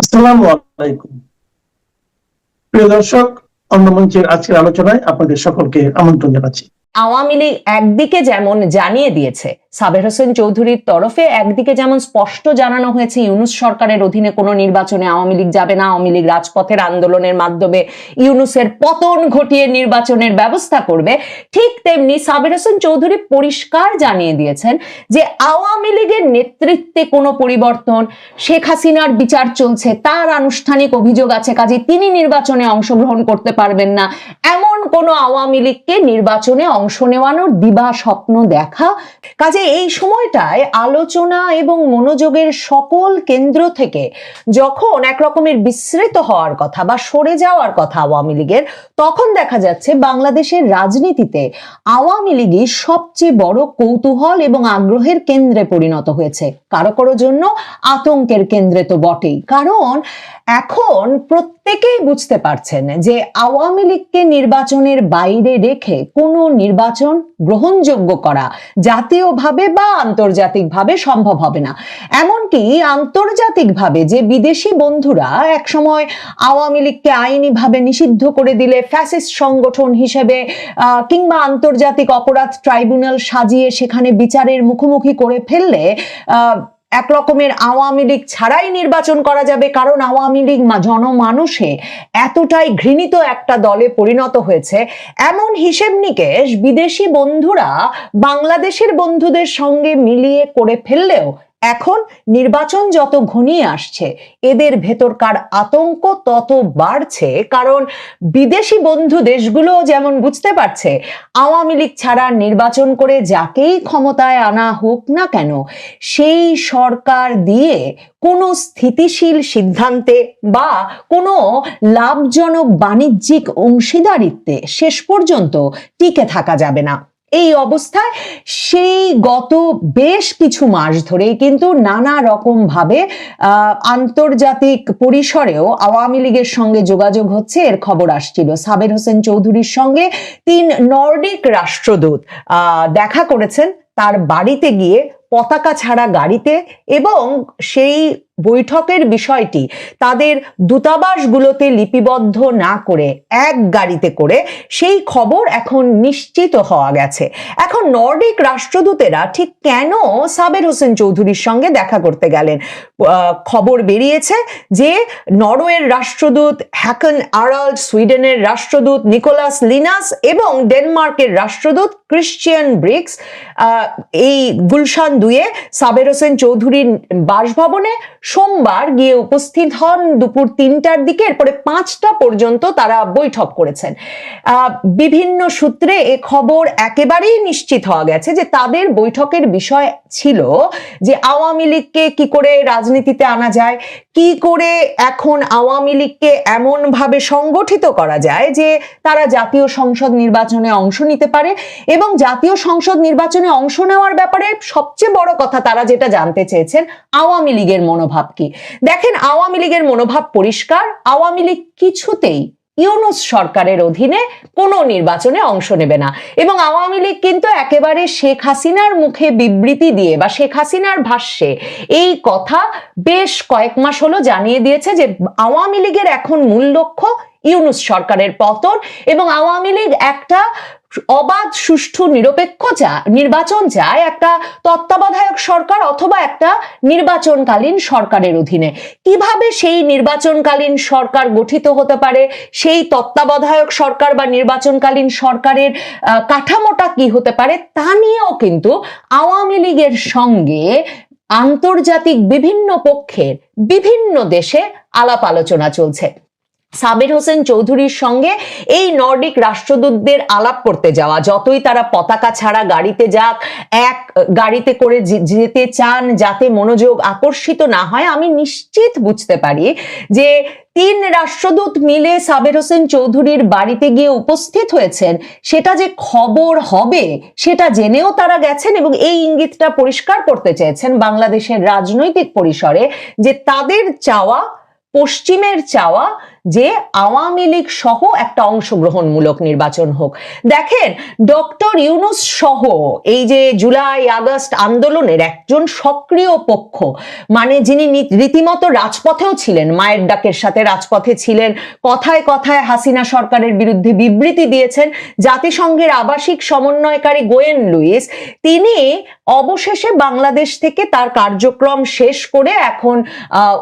আসসালামু আলাইকুম। প্রিয় দর্শক, অন্য মঞ্চের আজকের আলোচনায় আপনাদের সকলকে আমন্ত্রণ জানাচ্ছি। আওয়ামী লীগ একদিকে যেমন জানিয়ে দিয়েছে, সাবের হোসেন চৌধুরীর তরফে একদিকে যেমন স্পষ্ট জানানো হয়েছে ইউনূস সরকারের অধীনে কোনো নির্বাচনে আওয়ামী লীগ যাবে না, আওয়ামী লীগ রাজপথের আন্দোলনের মাধ্যমে ইউনূসের পতন ঘটিয়ে নির্বাচনের ব্যবস্থা করবে, ঠিক তেমনি সাবের হোসেন চৌধুরী পরিষ্কার জানিয়ে দিয়েছেন যে আওয়ামী লীগের নেতৃত্বে কোনো পরিবর্তন, শেখ হাসিনার বিচার চলছে, তার আনুষ্ঠানিক অভিযোগ আছে, কাজে তিনি নির্বাচনে অংশগ্রহণ করতে পারবেন না, এমন কোনো আওয়ামী লীগকে নির্বাচনে অংশ নেওয়ানোর দিবা স্বপ্ন দেখা। কাজে এই সময়টায় আলোচনা এবং মনোযোগের সকল কেন্দ্র থেকে যখন একরকমের বিস্মৃত হওয়ার কথা বা সরে যাওয়ার কথা আওয়ামী লীগের, তখন দেখা যাচ্ছে বাংলাদেশের রাজনীতিতে আওয়ামী লীগই সবচেয়ে বড় কৌতূহল এবং আগ্রহের কেন্দ্রে পরিণত হয়েছে, কারো কারো জন্য আতঙ্কের কেন্দ্রে তো বটেই। কারণ এখন প্রত্যেকেই বুঝতে পারছেন যে আওয়ামী লীগকে নির্বাচনের বাইরে রেখে কোনো নির্বাচন গ্রহণযোগ্য করা জাতীয়ভাবে বা আন্তর্জাতিকভাবে সম্ভব হবে না। এমনকি আন্তর্জাতিকভাবে যে বিদেশি বন্ধুরা একসময় আওয়ামী লীগকে আইনিভাবে নিষিদ্ধ করে দিলে, ফ্যাসিস্ট সংগঠন হিসেবে কিংবা আন্তর্জাতিক অপরাধ ট্রাইব্যুনাল সাজিয়ে সেখানে বিচারের মুখোমুখি করে ফেললে এক রকমের আওয়ামী লীগ ছাড়াই নির্বাচন করা যাবে, কারণ আওয়ামী লীগ জনমানুষে এতটাই ঘৃণিত একটা দলে পরিণত হয়েছে, এমন হিসেব নিকেশ বিদেশি বন্ধুরা বাংলাদেশের বন্ধুদের সঙ্গে মিলিয়ে করে ফেললেও এখন নির্বাচন যত ঘনিয়ে আসছে এদের ভেতরকার আতঙ্ক তত বাড়ছে। কারণ বিদেশি বন্ধু দেশগুলো যেমন বুঝতে পারছে আওয়ামী লীগ ছাড়া নির্বাচন করে যাকেই ক্ষমতায় আনা হোক না কেন, সেই সরকার দিয়ে কোনো স্থিতিশীল সিদ্ধান্তে বা কোনো লাভজনক বাণিজ্যিক অংশীদারিত্বে শেষ পর্যন্ত টিকে থাকা যাবে না। এই অবস্থায় সেই গত বেশ কিছু মাস ধরেই কিন্তু নানা রকম ভাবে আন্তর্জাতিক পরিসরেও আওয়ামী লীগের সঙ্গে যোগাযোগ হচ্ছে, এর খবর আসছিল। সাবের হোসেন চৌধুরীর সঙ্গে 3 নর্ডিক রাষ্ট্রদূত দেখা করেছেন তার বাড়িতে গিয়ে পতাকা ছাড়া গাড়িতে, এবং সেই বৈঠকের বিষয়টি তাদের দূতাবাসগুলোতে লিপিবদ্ধ না করে এক গাড়িতে করে সেই খবর এখন নিশ্চিত হওয়া গেছে। এখন নর্ডিক রাষ্ট্রদূতেরা ঠিক কেন সাবের হোসেন চৌধুরীর সঙ্গে দেখা করতে গেলেন, খবর বেরিয়েছে যে নরওয়ের রাষ্ট্রদূত হ্যাকন আরাল্ড, সুইডেনের রাষ্ট্রদূত নিকোলাস লিনাস এবং ডেনমার্কের রাষ্ট্রদূত ক্রিশ্চিয়ান ব্রিক্স এই গুলশান 2-এ সাবের হোসেন চৌধুরীর বাসভবনে সোমবার গিয়ে উপস্থিত হন দুপুর 3টার দিকে। এরপরে 5টা পর্যন্ত তারা বৈঠক করেছেন। বিভিন্ন সূত্রে এ খবর একেবারেই নিশ্চিত হওয়া গেছে যে তাদের বৈঠকের বিষয় ছিল যে আওয়ামী লীগকে কি করে রাজনীতিতে আনা যায়, কি করে এখন আওয়ামী লীগকে এমন ভাবে সংগঠিত করা যায় যে তারা জাতীয় সংসদ নির্বাচনে অংশ নিতে পারে, এবং জাতীয় সংসদ নির্বাচনে অংশ নেওয়ার ব্যাপারে সবচেয়ে বড় কথা তারা যেটা জানতে চেয়েছেন আওয়ামী লীগের মনোভাব কি। দেখেন, আওয়ামী লীগের মনোভাব পরিষ্কার, আওয়ামী লীগ কিছুতেই ইউনূস সরকারের অধীনে কোনো নির্বাচনে অংশ নেবে না, এবং আওয়ামী লীগ কিন্তু একেবারে শেখ হাসিনার মুখে বিবৃতি দিয়ে বা শেখ হাসিনার ভাষ্যে এই কথা বেশ কয়েক মাস হলো জানিয়ে দিয়েছে যে আওয়ামী লীগের এখন মূল লক্ষ্য ইউনূস সরকারের পতন, এবং আওয়ামী লীগ একটা অবাধ সুষ্ঠু নিরপেক্ষ নির্বাচন চায়, একটা তত্ত্বাবধায়ক সরকার অথবা একটা নির্বাচনকালীন সরকারের অধীনে। কিভাবে সেই নির্বাচনকালীন সরকার গঠিত হতে পারে, সেই তত্ত্বাবধায়ক সরকার বা নির্বাচনকালীন সরকারের কাঠামোটা কি হতে পারে, তা নিয়েও কিন্তু আওয়ামী লীগের সঙ্গে আন্তর্জাতিক বিভিন্ন পক্ষের বিভিন্ন দেশে আলাপ আলোচনা চলছে। সাবের হোসেন চৌধুরীর সঙ্গে এই নর্ডিক রাষ্ট্রদূতদের আলাপ করতে যাওয়া, যতই তারা পতাকা ছাড়া গাড়িতে যাক, এক গাড়িতে করে যেতে চান যাতে মনোযোগ আকর্ষিত না হয়, আমি নিশ্চিত বুঝতে পারি যে 3 রাষ্ট্রদূত মিলে সাবের হোসেন চৌধুরীর বাড়িতে গিয়ে উপস্থিত হয়েছেন, সেটা যে খবর হবে সেটা জেনেও তারা গেছেন, এবং এই ইঙ্গিতটা পরিষ্কার করতে চেয়েছেন বাংলাদেশের রাজনৈতিক পরিসরে যে তাদের চাওয়া, পশ্চিমের চাওয়া যে আওয়ামী লীগ সহ একটা অংশগ্রহণমূলক নির্বাচন হোক। দেখেন, ডক্টর ইউনূস সহ এই যে জুলাই আগস্ট আন্দোলনের একজন সক্রিয় পক্ষ, মানে যিনি রীতিমতো রাজপথেও ছিলেন, মায়ের ডাকের সাথে রাজপথে ছিলেন, কথায় কথায় হাসিনা সরকারের বিরুদ্ধে বিবৃতি দিয়েছেন, জাতিসংঘের আবাসিক সমন্বয়কারী গোয়েন লুইস, তিনি অবশেষে বাংলাদেশ থেকে তার কার্যক্রম শেষ করে এখন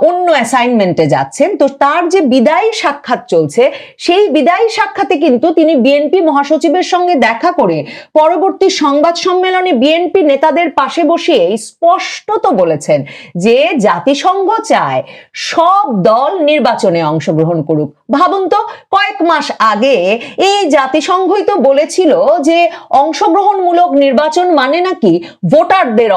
অন্য অ্যাসাইনমেন্টে যাচ্ছেন। তো তার যে বিদায়ী সাক্ষাৎ চলছে, সেই বিদায়ী সাক্ষাতে কিন্তু তিনি বিএনপি মহাসচিবের সঙ্গে দেখা করে পরবর্তী সংবাদ সম্মেলনে বিএনপি নেতাদের পাশে বসিয়ে স্পষ্টত বলেছেন যে জাতিসংঘ চায় সব দল নির্বাচনে অংশগ্রহণ করুক। ভাবুন তো, কয়েক মাস আগে এই জাতিসংঘই তো বলেছিল যে অংশগ্রহণমূলক নির্বাচন মানে নাকি ভোটারদের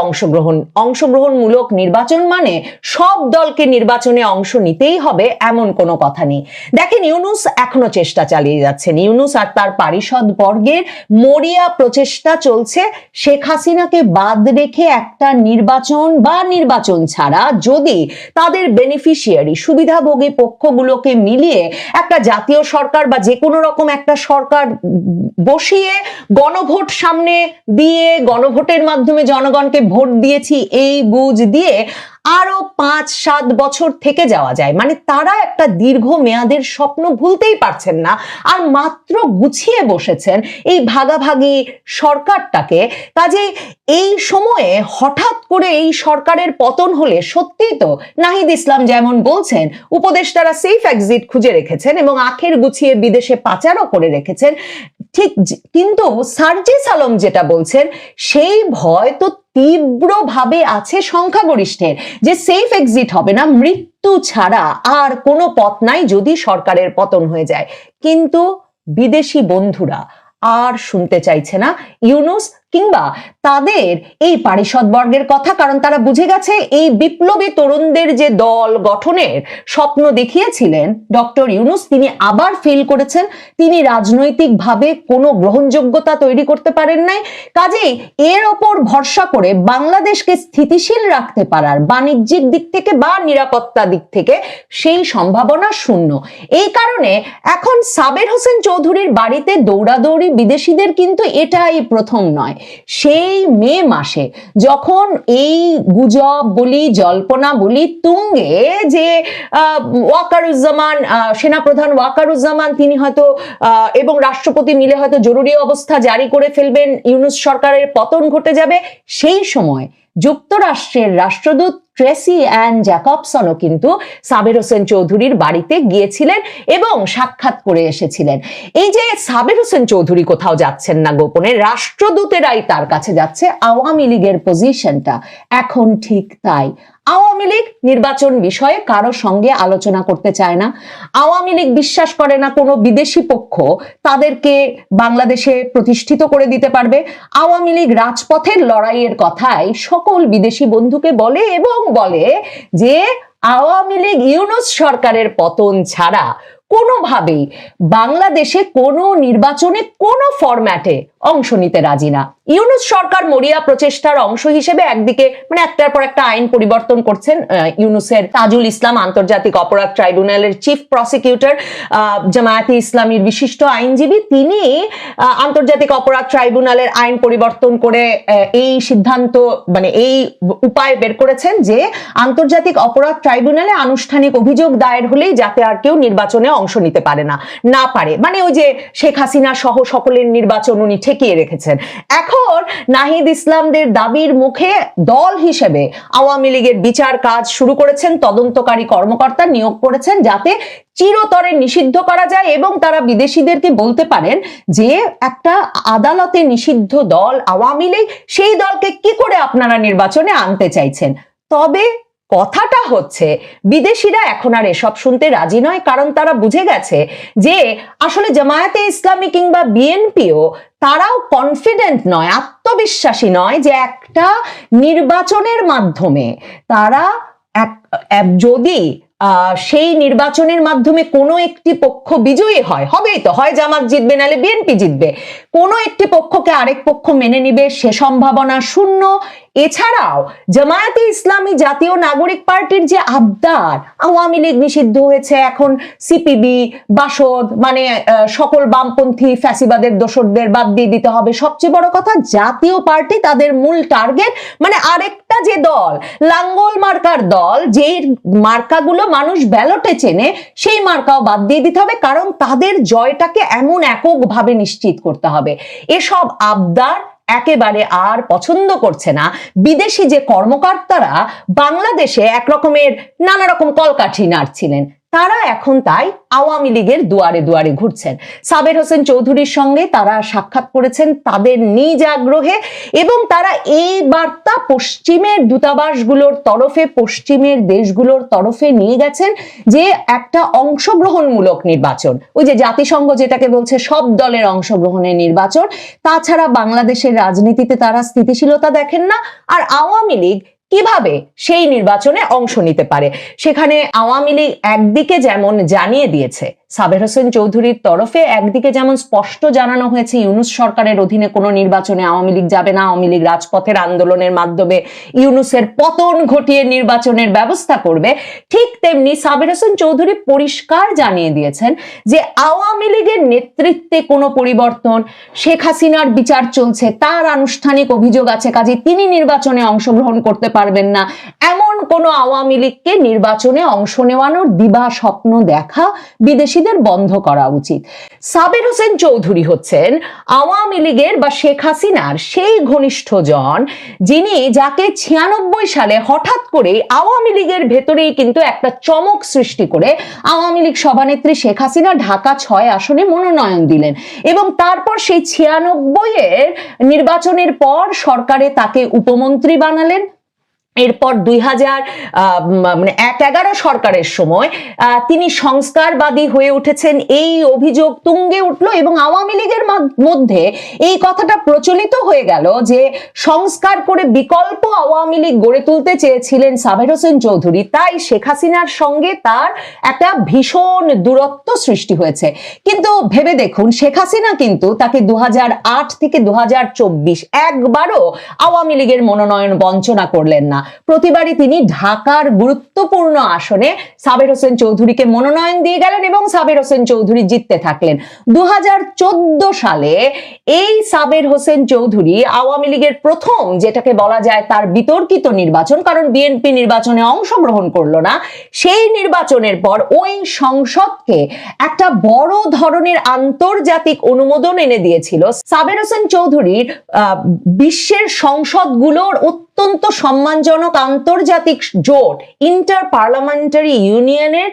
অংশগ্রহণমূলক নির্বাচন মানে সব দলকে নির্বাচনে অংশ নিতেই হবে, এমন কোনো কথা নেই। দেখেন, ইউনূস এখনো চেষ্টা চালিয়ে যাচ্ছেন। ইউনূস আর তার পারিষদ বর্গের মরিয়া প্রচেষ্টা চলছে শেখ হাসিনাকে বাদ রেখে একটা নির্বাচন বা নির্বাচন ছাড়া যদি তাদের বেনিফিশিয়ারি সুবিধাভোগী পক্ষগুলোকে মিলিয়ে একটা জাতীয় সরকার বা যে কোনো রকম একটা সরকার বসিয়ে গণভোট সামনে দিয়ে গণভোটের মাধ্যমে জনগণকে ভোট দিয়েছি এই বুঝ দিয়ে আরো 5-7 বছর থেকে যাওয়া যায়। মানে তারা একটা দীর্ঘ মেয়াদের স্বপ্ন ভুলতেই পারছেন না, আর মাত্র গুছিয়ে বসেছেন এই ভাগাভাগি সরকারটাকে। কাজেই এই সময়ে হঠাৎ করে এই সরকারের পতন হলে সত্যিই তো নাহিদ ইসলাম যেমন বলছেন, উপদেষ্টারা সেফ এক্সিট খুঁজে রেখেছেন এবং আখের গুছিয়ে বিদেশে পাচারও করে রেখেছেন, ঠিক। কিন্তু সার্জিস আলম যেটা বলছেন, সেই ভয় তো তীব্রভাবে আছে সংখ্যাগরিষ্ঠের যে সেফ এক্সিট হবে না, মৃত্যু ছাড়া আর কোনো পথ নাই যদি সরকারের পতন হয়ে যায়। কিন্তু বিদেশি বন্ধুরা আর শুনতে চাইছে না ইউনূস কিংবা তাদের এই পারিষদ বর্গের কথা, কারণ তারা বুঝে গেছে এই বিপ্লবী তরুণদের যে দল গঠনের স্বপ্ন দেখিয়েছিলেন ডক্টর ইউনূস, তিনি আবার ফেল করেছেন। তিনি রাজনৈতিকভাবে কোনো গ্রহণযোগ্যতা তৈরি করতে পারেন নাই। কাজেই এর ওপর ভরসা করে বাংলাদেশকে স্থিতিশীল রাখতে পারার বাণিজ্যিক দিক থেকে বা নিরাপত্তা দিক থেকে সেই সম্ভাবনা শূন্য। এই কারণে এখন সাবের হোসেন চৌধুরীর বাড়িতে দৌড়াদৌড়ি বিদেশিদের কিন্তু এটাই প্রথম নয়। সেই মে মাসে যখন এই গুজব বলি জল্পনা বলি তুঙ্গে যে ওয়াকারুজ্জামান, সেনাপ্রধান ওয়াকারুজ্জামান তিনি হয়তো এবং রাষ্ট্রপতি মিলে হয়তো জরুরি অবস্থা জারি করে ফেলবেন, ইউনূস সরকারের পতন ঘটে যাবে, সেই সময় যুক্তরাষ্ট্রের রাষ্ট্রদূত ট্রেসি অ্যান জ্যাকবসনও কিন্তু সাবের হোসেন চৌধুরীর বাড়িতে গিয়েছিলেন এবং সাক্ষাৎ করে এসেছিলেন। এই যে সাবের হোসেন চৌধুরী কোথাও যাচ্ছেন না গোপনে, রাষ্ট্রদূতেরাই তার কাছে যাচ্ছে। আওয়ামী লীগের পজিশনটা এখন ঠিক তাই। আওয়ামী লীগ নির্বাচন বিষয়ে কারো সঙ্গে আলোচনা করতে চায় না। আওয়ামী লীগ বিশ্বাস করে না কোনো বিদেশি পক্ষ তাদেরকে বাংলাদেশে প্রতিষ্ঠিত করে দিতে পারবে। আওয়ামী লীগ রাজপথের লড়াইয়ের কথাই সকল বিদেশি বন্ধুকে বলে এবং বলে যে আওয়ামী লীগ ইউনূস সরকারের পতন ছাড়া কোনোভাবেই বাংলাদেশে কোনো নির্বাচনে কোনো ফরম্যাটে অংশ নিতে রাজি না। ইউনূস সরকার মরিয়া প্রচেষ্টার অংশ হিসেবে একদিকে মানে একটার পর একটা আইন পরিবর্তন করছেন। ইউনূসের তাজুল ইসলাম আন্তর্জাতিক অপরাধ ট্রাইব্যুনালের চিফ প্রসিকিউটর, জামায়াতে ইসলামীর বিশিষ্ট আইনজীবী, তিনি আন্তর্জাতিক অপরাধ ট্রাইব্যুনালের আইন পরিবর্তন করে এই সিদ্ধান্ত মানে এই উপায় বের করেছেন যে আন্তর্জাতিক অপরাধ ট্রাইব্যুনালে আনুষ্ঠানিক অভিযোগ দায়ের হলেই যাতে আর কেউ নির্বাচনে অংশ নিতে পারে না পারে, মানে ওই যে শেখ হাসিনা সহ সকলের নির্বাচন উনি ঠেকিয়ে রেখেছেন। এখন নাহিদ ইসলামদের দাবির মুখে দল হিসেবে আওয়ামী লীগের বিচার কাজ শুরু করেছেন, তদন্তকারী কর্মকর্তা নিয়োগ করেছেন যাতে চিরতরে নিষিদ্ধ করা যায় এবং তারা বিদেশিদেরকে বলতে পারেন যে একটা আদালতে নিষিদ্ধ দল আওয়ামী লীগ, সেই দলকে কি করে আপনারা নির্বাচনে আনতে চাইছেন। তবে কথাটা হচ্ছে বিদেশিরা এখন আর এসব শুনতে রাজি নয়, কারণ তারা বুঝে গেছে যে আসলে জামায়াতে ইসলামী কিংবা বিএনপিও তারাও কনফিডেন্ট নয়, আত্মবিশ্বাসী নয় যে একটা নির্বাচনের মাধ্যমে তারা যদি সেই নির্বাচনের মাধ্যমে কোনো একটি পক্ষ বিজয়ী হবেই তো, হয় জামাত জিতবে নাহলে বিএনপি জিতবে, কোনো একটি পক্ষকে আরেক পক্ষ মেনে নিবে সে সম্ভাবনা শূন্য। এছাড়াও জামায়াতে ইসলামী জাতীয় নাগরিক পার্টির যে আবদার, আওয়ামী লীগ নিষিদ্ধ হয়েছে, এখন সিপিবি, বাসদ, মানে সকল বামপন্থী ফ্যাসিবাদের দোসরদের বাদ দিয়ে দিতে হবে। সবচেয়ে বড় কথা, জাতীয় পার্টি তাদের মূল টার্গেট, মানে আরেকটা যে দল, লাঙ্গল মার্কার দল, যেই মার্কাগুলো মানুষ ব্যালটে চেনে, সেই মার্কাও বাদ দিয়ে দিতে হবে, কারণ তাদের জয়টাকে এমন এককভাবে নিশ্চিত করতে হবে। এসব আবদার একেবারে আর পছন্দ করছে না বিদেশি যে কর্মকর্তারা বাংলাদেশে একরকমের নানা রকম কলকাঠি নাড়ছিলেন, তারা এখন তাই আওয়ামী লীগের দুয়ারে দুয়ারে ঘুরছেন। সাবের হোসেন চৌধুরীর সঙ্গে তারা সাক্ষাৎ করেছেন তাদের নিজ আগ্রহে, এবং তারা এই বার্তা পশ্চিমের দূতাবাসগুলোর তরফে, পশ্চিমের দেশগুলোর তরফে নিয়ে গেছেন যে একটা অংশগ্রহণমূলক নির্বাচন, ওই যে জাতিসংঘ যেটাকে বলছে সব দলের অংশগ্রহণের নির্বাচন। তাছাড়া বাংলাদেশের রাজনীতিতে তারা স্থিতিশীলতা দেখেন না, আর আওয়ামী লীগ কিভাবে সেই নির্বাচনে অংশ নিতে পারে। সেখানে আওয়ামী লীগ একদিকে যেমন জানিয়ে দিয়েছে, সাবের হোসেন চৌধুরীর তরফে একদিকে যেমন স্পষ্ট জানানো হয়েছে ইউনূস সরকারের অধীনে কোনো নির্বাচনে আওয়ামী লীগ যাবে না, আওয়ামী লীগ রাজপথের আন্দোলনের মাধ্যমে ইউনূসের পতন ঘটিয়ে নির্বাচনের ব্যবস্থা করবে, ঠিক তেমনি সাবের হোসেন চৌধুরী পরিষ্কার জানিয়ে দিয়েছেন যে আওয়ামী লীগের নেতৃত্বে কোনো পরিবর্তন, শেখ হাসিনার বিচার চলছে, তার আনুষ্ঠানিক অভিযোগ আছে, কাজে তিনি নির্বাচনে অংশগ্রহণ করতে পারবেন না, এমন কোনো আওয়ামী লীগকে নির্বাচনে অংশ নেওয়ানোর দিবা স্বপ্ন দেখা বিদেশিদের বন্ধ করা উচিত। সাবের হোসেন চৌধুরী হচ্ছেন আওয়ামী লীগের বা শেখ হাসিনার সেই ঘনিষ্ঠজন যিনি, যাকে 96 সালে হঠাৎ করে আওয়ামী লীগের ভেতরেই কিন্তু একটা চমক সৃষ্টি করে আওয়ামী লীগ সভানেত্রী শেখ হাসিনা ঢাকা 6 আসনে মনোনয়ন দিলেন, এবং তারপর সেই 96 এর নির্বাচনের পর সরকারে তাকে উপমন্ত্রী বানালেন। এরপর 2011 সরকারের সময় তিনি সংস্কারবাদী হয়ে উঠেছেন, এই অভিযোগ তুঙ্গে উঠলো, এবং আওয়ামী লীগের মধ্যে এই কথাটা প্রচলিত হয়ে গেল যে সংস্কার করে বিকল্প আওয়ামী লীগ গড়ে তুলতে চেয়েছিলেন সাবের হোসেন চৌধুরী, তাই শেখ হাসিনার সঙ্গে তার একটা ভীষণ দূরত্ব সৃষ্টি হয়েছে। কিন্তু ভেবে দেখুন, শেখ হাসিনা কিন্তু তাকে 2008 থেকে 2024 একবারও আওয়ামী লীগের মনোনয়ন বঞ্চনা করলেন না। প্রতিবারই তিনি ঢাকার গুরুত্বপূর্ণ আসনে সাবের হোসেন চৌধুরীকে মনোনয়ন দিয়ে গেলেন এবং সাবের হোসেন চৌধুরী জিততে থাকলেন। 2014 সালে এই সাবের হোসেন চৌধুরী আওয়ামী লীগের প্রথম, যেটাকে বলা যায় তার বিতর্কিত নির্বাচন, কারণ বিএনপি নির্বাচনে অংশগ্রহণ করলো না, সেই নির্বাচনের পর ওই সংসদকে একটা বড় ধরনের আন্তর্জাতিক অনুমোদন এনে দিয়েছিল। সাবের হোসেন চৌধুরীর বিশ্বের সংসদগুলোর অত্যন্ত সম্মানজনক আন্তর্জাতিক জোট ইন্টার পার্লামেন্টারি ইউনিয়নের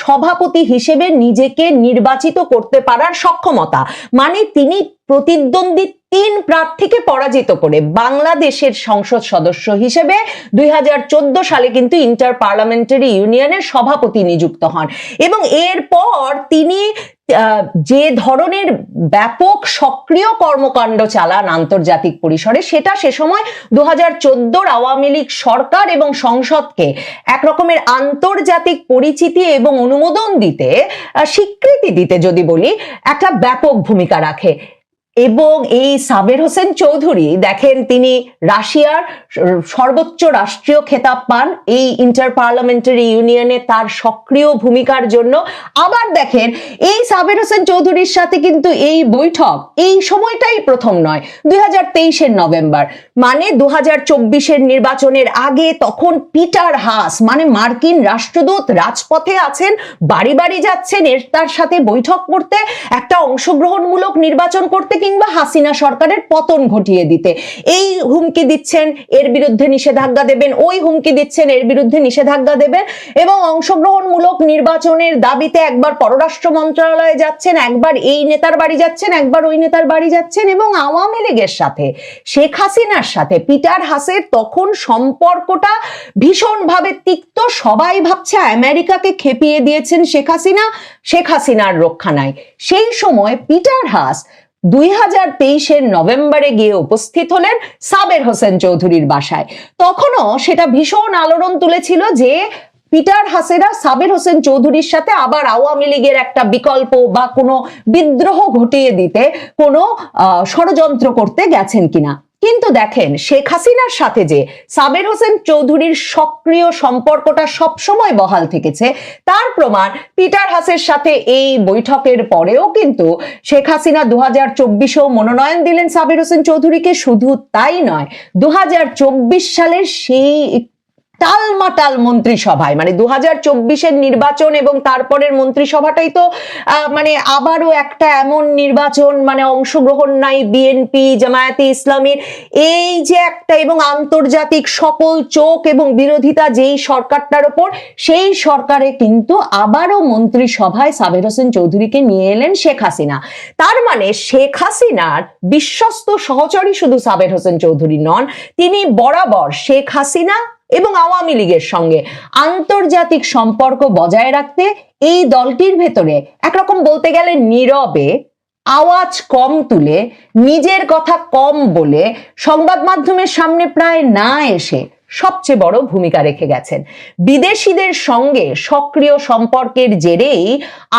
সভাপতি হিসেবে নিজেকে নির্বাচিত করতে পারার সক্ষমতা, মানে তিনি প্রতিদ্বন্দ্বী 3 প্রার্থীকে পরাজিত করে বাংলাদেশের সংসদ সদস্য হিসেবে 2014 সালে কিন্তু ইন্টার পার্লামেন্টারি ইউনিয়নের সভাপতি নিযুক্ত হন, এবং এরপর তিনি যে ধরনের ব্যাপক সক্রিয় কর্মকাণ্ড চালান আন্তর্জাতিক পরিসরে, সেটা সে সময় 2014 আওয়ামী লীগ সরকার এবং সংসদকে একরকমের আন্তর্জাতিক পরিচিতি এবং অনুমোদন দিতে, স্বীকৃতি দিতে যদি বলি, একটা ব্যাপক ভূমিকা রাখে। এবং এই সাবের হোসেন চৌধুরী দেখেন, তিনি রাশিয়ার সর্বোচ্চ রাষ্ট্রীয় খেতাব পান এই ইন্টার পার্লামেন্টারি ইউনিয়নে তার সক্রিয় ভূমিকার জন্য। আবার দেখেন, এই সাবের হোসেন চৌধুরীর সাথে কিন্তু এই বৈঠক এই সময়টাই প্রথম নয়, 2023 নভেম্বর, মানে 2024 নির্বাচনের আগে, তখন পিটার হাস মানে মার্কিন রাষ্ট্রদূত রাজপথে আছেন, বাড়ি বাড়ি যাচ্ছেন এর তার সাথে বৈঠক করতে, একটা অংশগ্রহণমূলক নির্বাচন করতে, কিংবা হাসিনা সরকারের পতন ঘটিয়ে দিতে। এই হুমকি দিচ্ছেন, এর বিরুদ্ধে নিষেধাজ্ঞা দেবেন, ওই হুমকি দিচ্ছেন, এর বিরুদ্ধে নিষেধাজ্ঞা দেবেন, এবং অংশগ্রহণমূলক নির্বাচনের দাবিতে একবার পররাষ্ট্র মন্ত্রণালয়ে যাচ্ছেন, একবার এই নেতার বাড়ি যাচ্ছেন, একবার ওই নেতার বাড়ি যাচ্ছেন। এবং আওয়ামী লীগের সাথে শেখ হাসিনার সাথে পিটার হাসের তখন সম্পর্কটা ভীষণভাবে তিক্ত। সবাই ভাবছে আমেরিকাকে খেপিয়ে দিয়েছেন শেখ হাসিনা, শেখ হাসিনার রক্ষা নাই। সেই সময় পিটার হাস 2023 নভেম্বরে গিয়ে উপস্থিত হলেন সাবের হোসেন চৌধুরীর বাসায়। তখনও সেটা ভীষণ আলোড়ন তুলেছিল যে পিটার হাসেরা সাবের হোসেন চৌধুরীর সাথে আবার আওয়ামী লীগের একটা বিকল্প বা কোনো বিদ্রোহ ঘটিয়ে দিতে কোনো ষড়যন্ত্র করতে গেছেন কিনা। কিন্তু দেখেন শেখ হাসিনার সাথে যে সাবের হোসেন চৌধুরীর সক্রিয় সম্পর্কটা সবসময় বহাল থেকেছে তার প্রমাণ পিটার হাসের সাথে এই বৈঠকের পরেও কিন্তু শেখ হাসিনা 2024-এও মনোনয়ন দিলেন সাবের হোসেন চৌধুরীকে। শুধু তাই নয়, 2024 সালের সেই টালমাটাল মন্ত্রিসভায়, মানে 2024-এর নির্বাচন এবং তারপরের মন্ত্রিসভাটাই তো মানে আবারও একটা এমন নির্বাচন, মানে অংশগ্রহণ নাই বিএনপি, জামায়াতে ইসলামীর, এই যে একটা, এবং আন্তর্জাতিক সকল চোখ এবং বিরোধিতা যেই সরকারটার ওপর, সেই সরকারে কিন্তু আবারও মন্ত্রিসভায় সাবের হোসেন চৌধুরীকে নিয়ে এলেন শেখ হাসিনা। তার মানে শেখ হাসিনার বিশ্বস্ত সহচরী শুধু সাবের হোসেন চৌধুরী নন, তিনি বরাবর শেখ হাসিনা এবং আওয়ামী লীগের সঙ্গে আন্তর্জাতিক সম্পর্ক বজায় রাখতে এই দলটির ভেতরে একরকম বলতে গেলে নীরবে আওয়াজ কম তুলে, নিজের কথা কম বলে, সংবাদ মাধ্যমের সামনে প্রায় না এসে সবচেয়ে বড় ভূমিকা রেখে গেছেন। বিদেশিদের সঙ্গে সক্রিয় সম্পর্কের জেরেই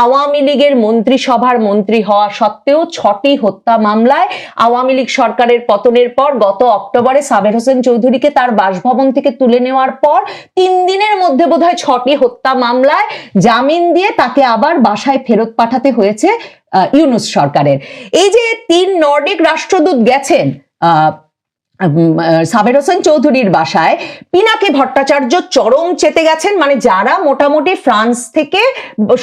আওয়ামী লীগের মন্ত্রিসভার মন্ত্রী হওয়া সত্ত্বেও 6টি হত্যা মামলায় আওয়ামী লীগ সরকারের পতনের পর গত অক্টোবরে সাবের হোসেন চৌধুরীকে তার বাসভবন থেকে তুলে নেওয়ার পর 3 দিনের মধ্যে বোধহয় 6টি হত্যা মামলায় জামিন দিয়ে তাকে আবার বাসায় ফেরত পাঠাতে হয়েছে ইউনূস সরকারের। এই যে 3 নর্ডিক রাষ্ট্রদূত গেছেন সাবের হোসেন চৌধুরীর বাসায়, পিনাকি ভট্টাচার্য চরম চেতে গেছেন, মানে যারা মোটামুটি ফ্রান্স থেকে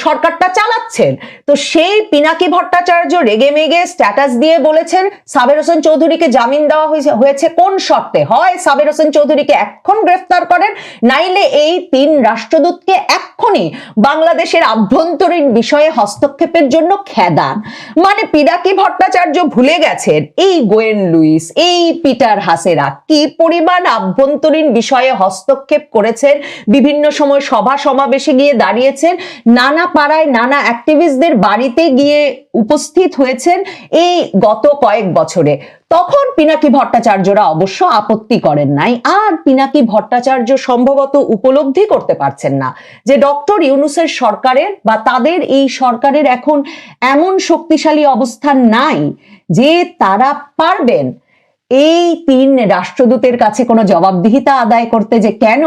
সরকারটা চালাচ্ছেন। তো সেই পিনাকি ভট্টাচার্য রেগে মেগে স্ট্যাটাস দিয়ে বলেছেন সাবের হোসেন চৌধুরীকে জামিন দেওয়া হয়েছে কোন শর্তে, হয় সাবের হোসেন চৌধুরীকে এখন গ্রেফতার করেন, নাইলে এই 3 রাষ্ট্রদূতকে এক্ষুনি বাংলাদেশের আভ্যন্তরীণ বিষয়ে হস্তক্ষেপের জন্য খেদান। মানে পিনাকি ভট্টাচার্য ভুলে গেছেন এই গোয়েন লুইস, এই পিটার হাসেরা কি পরিমাণ আভ্যন্তরীণ বিষয়ে হস্তক্ষেপ করেছেন, বিভিন্ন সময় সভা সমাবেশে গিয়ে দাঁড়িয়েছেন, নানা পাড়ায় নানা অ্যাক্টিভিস্টদের বাড়িতে গিয়ে উপস্থিত হয়েছেন এই গত কয়েক বছরে। তখন পিনাকি ভট্টাচার্যরা অবশ্য আপত্তি করেন নাই। আর পিনাকি ভট্টাচার্য সম্ভবত উপলব্ধি করতে পারছেন না যে ডক্টর ইউনূসের সরকারের বা তাদের এই সরকারের এখন এমন শক্তিশালী অবস্থান নাই যে তারা পারবেন এই 3 রাষ্ট্রদূতের কাছে কোনো জবাবদিহিতা আদায় করতে, যে কেন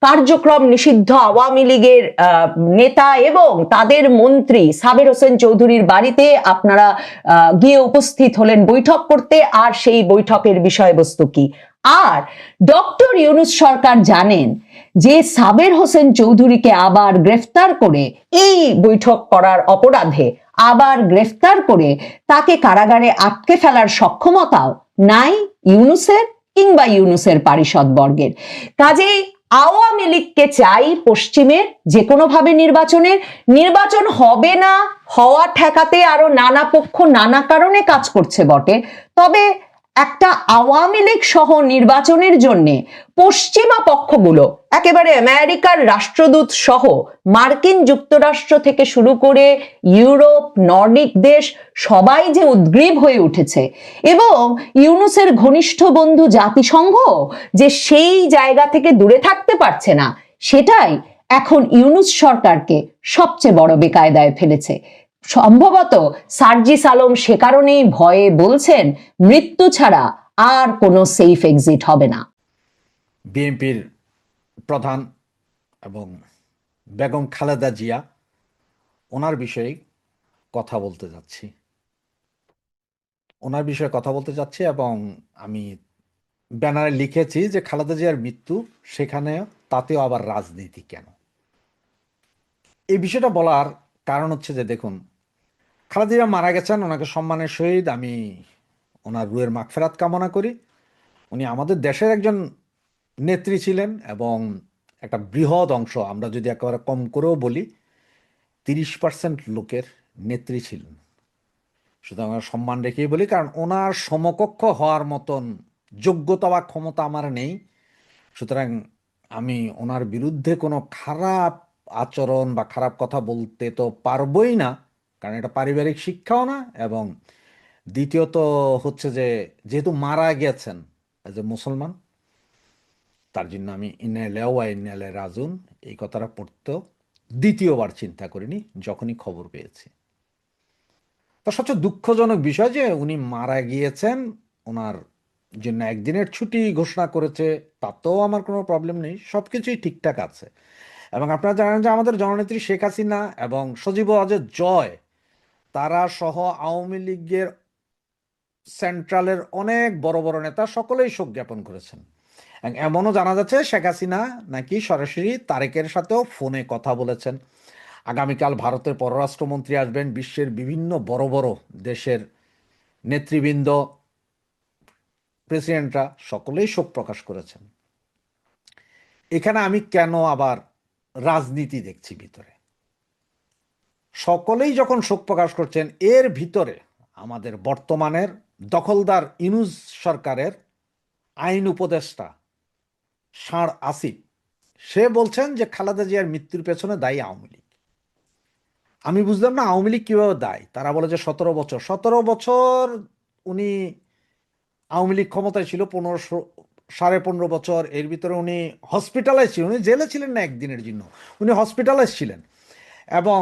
কার্যক্রম নিষিদ্ধ আওয়ামী লীগের নেতা এবং তাদের মন্ত্রী সাবের হোসেন চৌধুরীর বাড়িতে আপনারা গিয়ে উপস্থিত হলেন বৈঠক করতে, আর সেই বৈঠকের বিষয়বস্তু কি। আর ডক্টর ইউনূস সরকার জানেন যে সাবের হোসেন চৌধুরীকে আবার গ্রেফতার করে, এই বৈঠক করার অপরাধে আবার গ্রেফতার করে তাকে কারাগারে আটকে ফেলার সক্ষমতাও নাই ইউনূসের কিংবা ইউনূসের পারিষদ বর্গের। কাজেই আওয়ামী লীগকে চাই পশ্চিমের যে কোনো ভাবে নির্বাচন হবে না হওয়া ঠেকাতে আরো নানা পক্ষ নানা কারণে কাজ করছে বটে, তবে একটা আওয়ামী লীগ সহ নির্বাচনের জন্য পশ্চিমা পক্ষগুলো, একেবারে আমেরিকার রাষ্ট্রদূত সহ মার্কিন যুক্তরাষ্ট্র থেকে শুরু করে ইউরোপ, নর্ডিক দেশ সবাই যে উদ্গ্রীব হয়ে উঠেছে, এবং ইউনূসের ঘনিষ্ঠ বন্ধু জাতিসংঘ যে সেই জায়গা থেকে দূরে থাকতে পারছে না, সেটাই এখন ইউনূস সরকারকে সবচেয়ে বড় বেকায়দায় ফেলেছে। সম্ভবত সার্জিস আলম সে কারণেই ভয়ে বলছেন মৃত্যু ছাড়া আর কোনো সেফ এক্সিট হবে না। বিএনপির প্রধান এবং বেগম খালেদা জিয়া, ওনার বিষয়ে কথা বলতে যাচ্ছি এবং আমি ব্যানারে লিখেছি যে খালেদা জিয়ার মৃত্যু, সেখানে তাতেও আবার রাজনীতি কেন। এই বিষয়টা বলার কারণ হচ্ছে যে দেখুন, খালেদা জিয়া মারা গেছেন, ওনাকে সম্মানের সহিত আমি ওনার রুহের মাগফিরাত কামনা করি। উনি আমাদের দেশের একজন নেত্রী ছিলেন এবং একটা বৃহৎ অংশ, আমরা যদি একেবারে কম করেও বলি 30% লোকের নেত্রী ছিলেন। সুতরাং সম্মান রেখেই বলি, কারণ ওনার সমকক্ষ হওয়ার মতন যোগ্যতা বা ক্ষমতা আমার নেই। সুতরাং আমি ওনার বিরুদ্ধে কোনো খারাপ আচরণ বা খারাপ কথা বলতে তো পারবই না, কারণ এটা পারিবারিক শিক্ষাও না। এবং দ্বিতীয়ত হচ্ছে যে যেহেতু মারা গেছেন এজ এ মুসলমান, তার জন্য আমি ইন্নালিল্লাহি ওয়া ইন্না ইলাইহি রাজিউন এই কথাটা পড়তেও দ্বিতীয়বার চিন্তা করিনি যখনই খবর পেয়েছি। তো সবচেয়ে দুঃখজনক বিষয় যে উনি মারা গিয়েছেন, ওনার জন্য একদিনের ছুটি ঘোষণা করেছে, তাতেও আমার কোনো প্রবলেম নেই, সবকিছুই ঠিকঠাক আছে। এবং আপনারা জানেন যে আমাদের জননেত্রী শেখ হাসিনা এবং সজীব ওয়াজেদ জয় তারা সহ আওয়ামী লীগের সেন্ট্রালের অনেক বড় বড় নেতা সকলেই শোক জ্ঞাপন করেছেন। এবং এমনও জানা যাচ্ছে শেখ হাসিনা নাকি সরাসরি তারেকের সাথেও ফোনে কথা বলেছেন। আগামীকাল ভারতের পররাষ্ট্রমন্ত্রী আসবেন, বিশ্বের বিভিন্ন বড় বড় দেশের নেতৃবৃন্দ, প্রেসিডেন্টরা সকলেই শোক প্রকাশ করেছেন। এখানে আমি কেন আবার রাজনীতি দেখছি ভিতরে? সকলেই যখন শোক প্রকাশ করছেন, এর ভিতরে আমাদের বর্তমানের দখলদার ইউনূস সরকারের আইন উপদেষ্টা ষাঁড় আসিফ, সে বলছেন যে খালেদা জিয়ার মৃত্যুর পেছনে দায়ী আওয়ামী লীগ। আমি বুঝলাম না আওয়ামী লীগ কিভাবে দায়ী। তারা বলে যে 17 বছর উনি আওয়ামী লীগ ক্ষমতায় ছিল, 15.5 বছর। এর ভিতরে উনি হসপিটালাইজ ছিলেন, উনি জেলে ছিলেন না একদিনের জন্য, উনি হসপিটালাইজ ছিলেন। এবং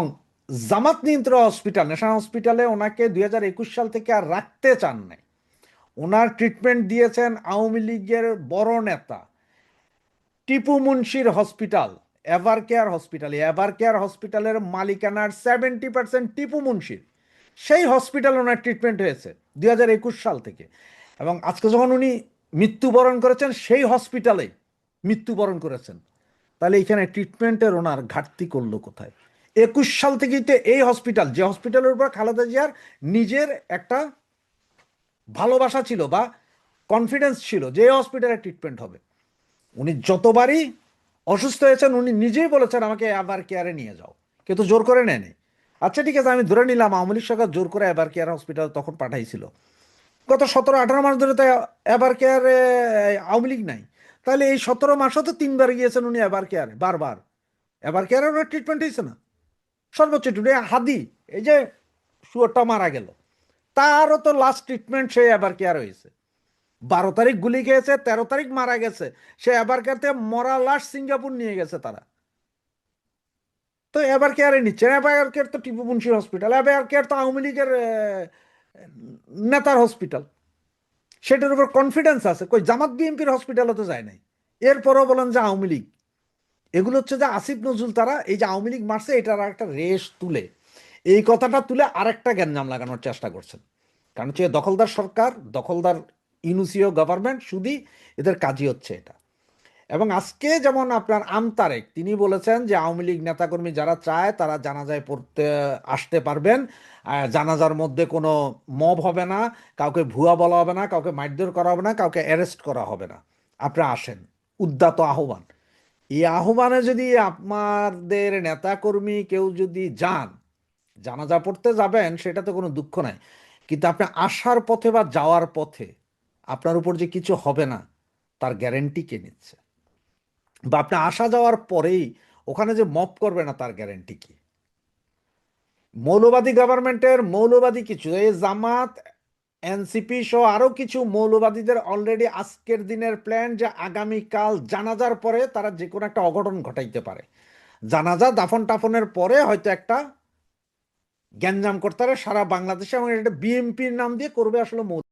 জামাত নিয়ন্ত্রিত হসপিটাল, ন্যাশনাল হসপিটালে ওনাকে 2021 সাল থেকে আর রাখতে চান নাই। ওনার ট্রিটমেন্ট দিয়েছেন আওয়ামী লীগের বড় নেতা টিপু মুনশির hospital, ever care hospital. Ever care হসপিটালের মালিকানার 70% টিপু মুনশির। সেই হসপিটাল ওনার ট্রিটমেন্ট হয়েছে 2021 সাল থেকে। এবং আজকে যখন উনি মৃত্যুবরণ করেছেন, সেই হসপিটালে মৃত্যুবরণ করেছেন। তাহলে এখানে ট্রিটমেন্টের ওনার ঘাটতি করলো কোথায়? 21 সাল থেকেই তো এই হসপিটাল, যে হসপিটালের উপর খালেদা জিয়ার নিজের একটা ভালোবাসা ছিল বা কনফিডেন্স ছিল যে এই হসপিটালে ট্রিটমেন্ট হবে, উনি যতবারই অসুস্থ হয়েছেন উনি নিজেই বলেছেন আমাকে এভার কেয়ারে নিয়ে যাও, কেউ তো জোর করে নেয়নি। আচ্ছা ঠিক আছে, আমি ধরে নিলাম আওয়ামী লীগ সরকার জোর করে এভার কেয়ার হসপিটাল তখন পাঠাইছিল। গত 17-18 মাস ধরে তো এভার কেয়ারে আওয়ামী লীগ নাই। তাহলে এই 17 মাসও তো 3বার গিয়েছেন উনি এভার কেয়ারে, বারবার। এভার কেয়ারে ওনার ট্রিটমেন্ট হয়েছে না? সর্বোচ্চ ট্রিটমেন্ট হাদি, এই যে শুয়োরটা মারা গেল, তারও তো লাস্ট ট্রিটমেন্ট সে এভার কেয়ার হয়েছে। 12 তারিখ গুলি খেয়েছে, 13 তারিখ মারা গেছে, সে এভার কেয়ারতে মরা লাশ সিঙ্গাপুর নিয়ে গেছে তারা। তো এভার কেয়ারে নিচ্ছে না। এভার কেয়ার তো টিপু মুনশির হসপিটাল, এভার কেয়ার তো আওয়ামী লীগের নেতার হসপিটাল, সেটার উপর কনফিডেন্স আছে। কই জামাত বিএনপির হসপিটালে তো যায় নাই, এরপরও বলেন যে আওয়ামী লীগ। এগুলো হচ্ছে যে আসিফ নজরুল তারা এই যে আওয়ামী লীগ মারছে এটার একটা রেশ তুলে, এই কথাটা তুলে আরেকটা গ্যাঞ্জাম লাগানোর চেষ্টা করছেন। কারণ হচ্ছে দখলদার সরকার, দখলদার ইউনুসীয় গভর্নমেন্ট, শুধু এদের কাজই হচ্ছে এটা। এবং আজকে যেমন আপনার আমতারেক তিনি বলেছেন যে আওয়ামী লীগ নেতাকর্মী যারা চায় তারা জানাজায় পড়তে আসতে পারবেন, জানাজার মধ্যে কোনো মব হবে না, কাউকে ভুয়া বলা হবে না, কাউকে মারধর করা হবে না, কাউকে অ্যারেস্ট করা হবে না, আপনারা আসেন। উদ্যত আহ্বান। এই আহ্বানে যদি আপনাদের নেতাকর্মী কেউ যদি যান, জানাজা পড়তে যাবেন, সেটাতে কোনো দুঃখ নাই। কিন্তু আপনি আসার পথে বা যাওয়ার পথে আপনার উপর যে কিছু হবে না তার গ্যারেন্টি কে নিচ্ছে? বা আপনি আসা যাওয়ার পরেই ওখানে যে মপ করবে না তার গ্যারেন্টি কি? মৌলবাদী গভর্নমেন্টের মৌলবাদী কিছু এই জামাত, এনসিপি সহ আরো কিছু মৌলবাদীদের অলরেডি আজকের দিনের প্ল্যান যে আগামীকাল জানাজার পরে তারা যে কোনো একটা অঘটন ঘটাইতে পারে। জানাজা দাফন টাফনের পরে হয়তো একটা গ্যাঞ্জাম করতে পারে সারা বাংলাদেশে, এবং এটা বিএনপির নাম দিয়ে করবে আসলে